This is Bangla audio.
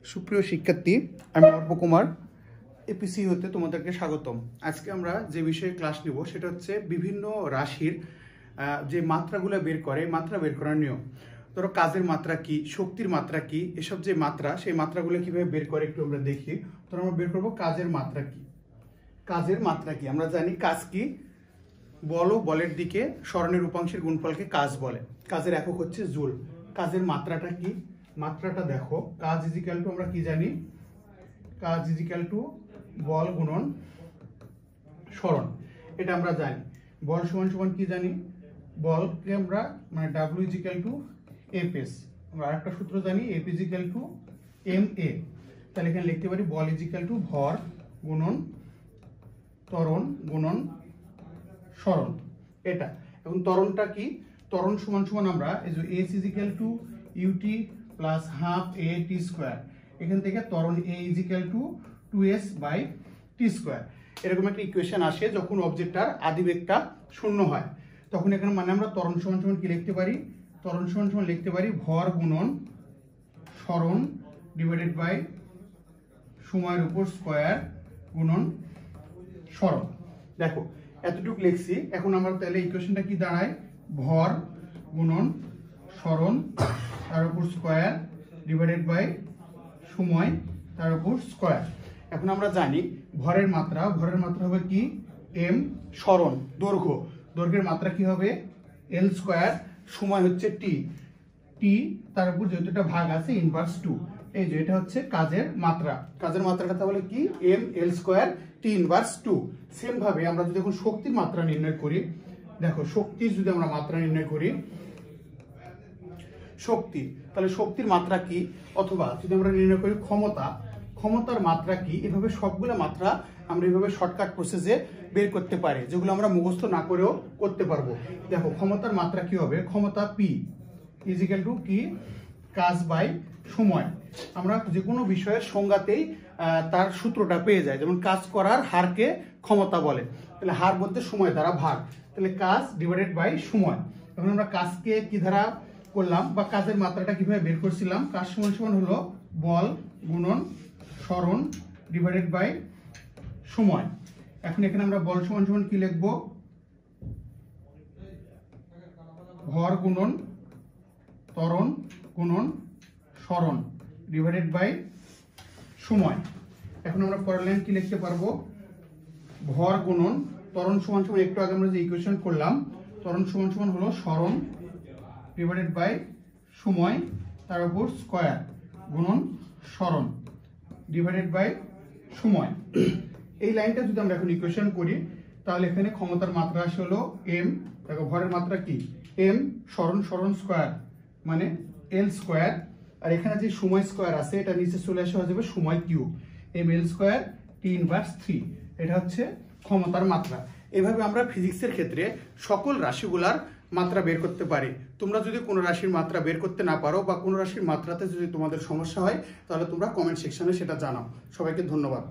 সুপ্রিয় শিক্ষার্থী, আমি অর্প কুমার এপিসি হতে তোমাদেরকে স্বাগতম। আজকে আমরা যে বিষয়ে ক্লাস নিব সেটা হচ্ছে বিভিন্ন রাশির যে মাত্রাগুলো বের করে, মাত্রা বের করার নিয়ম। ধরো কাজের মাত্রা কি, শক্তির মাত্রা কি, এসব যে মাত্রা, সেই মাত্রাগুলো কিভাবে বের করে একটু আমরা দেখি। ধরো আমরা বের করবো কাজের মাত্রা কি। কাজের মাত্রা কি আমরা জানি, কাজ কি? বল ও বলের দিকে স্মরণের উপাংশের গুণফলকে কাজ বলে। কাজের একক হচ্ছে জুল। কাজের মাত্রাটা কি? মাত্রাটা দেখো, কাজ ইজিক্যাল টু আমরা কি জানি, কাজ ইজিক্যাল টু বল গুণন স্মরণ, এটা আমরা জানি। বল সমান সমান কি জানি, বলকে আমরা মানে W is equal to F S. আমরা আরেকটা সূত্র জানি, F is equal to M A. তাহলে এখানে লিখতে পারি বল ইজিক্যাল টু ভর গুণন ত্বরণ গুণন স্মরণ, এটা। এখন ত্বরণটা কি? ত্বরণ সমান সমান আমরা এই যে S equal to U T plus half A T square, এখান থেকে ত্বরণ A equal to 2s by T square, এরকম একটা ইকুয়েশন আসে যখন অবজেক্টটার আদিবেগটা শূন্য হয়। তখন এখানে মানে আমরা ত্বরণ সমান সমান কি লিখতে পারি, ত্বরণ সমান সমান লিখতে পারি ভর গুণন স্মরণ ডিভাইডেড বাই সময়ের উপর স্কোয়ার গুণন স্মরণ। দেখো এতটুকু লিখছি। এখন আমরা তাহলে ইকুয়েশনটা কি দাঁড়ায়, ভর গুণন স্মরণ তার উপর স্কোয়ার ডিভাইডেড বাই সময় তার উপর স্কোয়ার। এখন আমরা জানি ভরের মাত্রা, ভরের মাত্রা হবে কি এম, স্মরণ দৈর্ঘ্য, দৈর্ঘ্যের মাত্রা কি হবে এল স্কোয়ার, সময় হচ্ছে টি, টি তার উপর যেহেতু একটা ভাগ আছে ইনভার্স 2, এই যে এটা হচ্ছে কাজের মাত্রা। কাজের মাত্রাটা তাহলে কি M L square T inverse 2। Same ভাবে আমরা যদি এখন শক্তির মাত্রা নির্ণয় করি, দেখো শক্তির যদি আমরা মাত্রা নির্ণয় করি, শক্তি, তাহলে শক্তির মাত্রা কি, অথবা যদি আমরা নির্ণয় করি ক্ষমতা, ক্ষমতার মাত্রা কি, এভাবে সবগুলো মাত্রা আমরা এইভাবে শর্টকাট প্রসেসে বের করতে পারি, যেগুলো আমরা মুখস্থ না করেও করতে পারবো। দেখো ক্ষমতার মাত্রা কি হবে, ক্ষমতা পি ইজিক্যাল টু কি কাজ বাই সময়। আমরা যে কোনো বিষয়ের সংজ্ঞাতেই তার সূত্রটা পেয়ে যায়, যেমন কাজ করার হারকে ক্ষমতা বলে, তাহলে হার বলতে সময় দ্বারা ভাগ, তাহলে কাজ ডিভাইডেড বাই সময়। এখন আমরা কাজকে কি দ্বারা করলাম বা কাজের মাত্রাটা কিভাবে বের করছিলাম, কাজ সমান সমান হলো বল গুণন স্মরণ ডিভাইডেড বাই সময়। এখন এখানে আমরা বল সমান সমান কি লিখব, ভর গুণন ত্বরণ গুণন স্মরণ ডিভাইডেড বাই সময়। এখন আমরা পরের লাইন কি লিখতে পারবো, ভর গুণন ত্বরণ সমান সমান একটু আগে আমরা যে ইকুয়েশন করলাম, ত্বরণ সমান সমান হলো স্মরণ ডিভাইডেড বাই সময় তার উপর স্কোয়ার গুণন স্মরণ ডিভাইডেড বাই সময়। এই লাইনটা যদি আমরা এখন ইকুয়েশন করি, তাহলে এখানে ক্ষমতার মাত্রা আসে হলো এম, দেখো ভরের মাত্রা কি এম, স্মরণ স্মরণ স্কোয়ার মানে এল স্কোয়ার, আর এখানে যে সময় স্কোয়ার আছে এটা নিচে চলে আসা হয়ে যাবে সময় cube, M L square T inverse 3, এটা হচ্ছে ক্ষমতার মাত্রা। এভাবে আমরা ফিজিক্সের ক্ষেত্রে সকল রাশিগুলার মাত্রা বের করতে পারি। তোমরা যদি কোনো রাশির মাত্রা বের করতে না পারো বা কোনো রাশির মাত্রাতে যদি তোমাদের সমস্যা হয়, তাহলে তোমরা কমেন্ট সেকশনে সেটা জানাও। সবাইকে ধন্যবাদ।